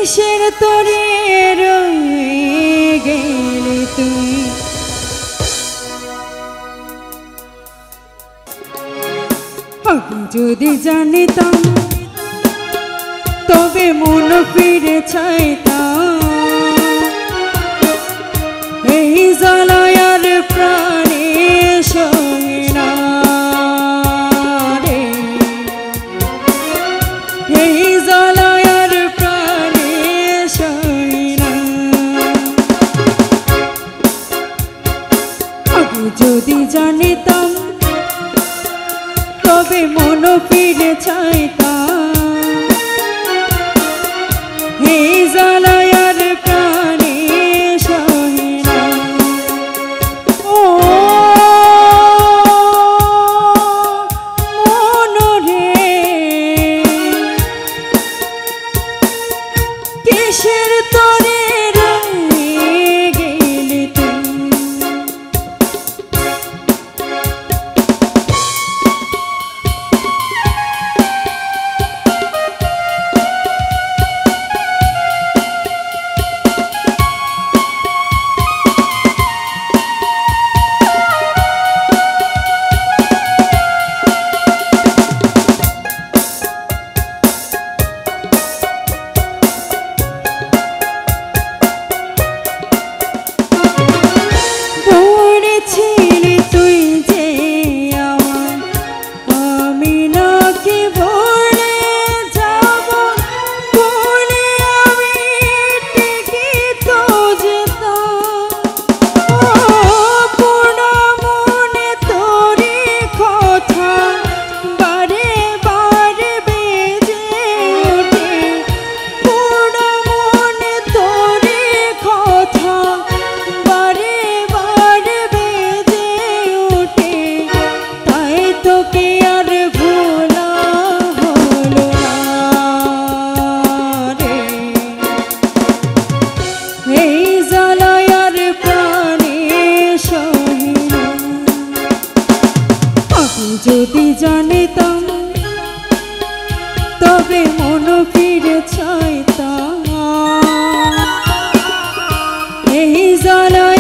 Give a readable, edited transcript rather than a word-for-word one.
কিসের তোরে রয়ে গেলে তুই আগে যদি জানিতাম তবে মন ফিরে চাইতাম এই জ্বালায়ার প্রাণে সহে না রে এই জ্বালায়ার প্রাণে সহে না আগে যদি জানিতাম তবে মন ফিরে চাইতাম এই জ্বালায়ার প্রাণে সহে না ও মন রে কিসের তোরে রয়ে গেলি তুই যদি জানিতাম তবে মন ফিরে চাইতাম এই জ্বালা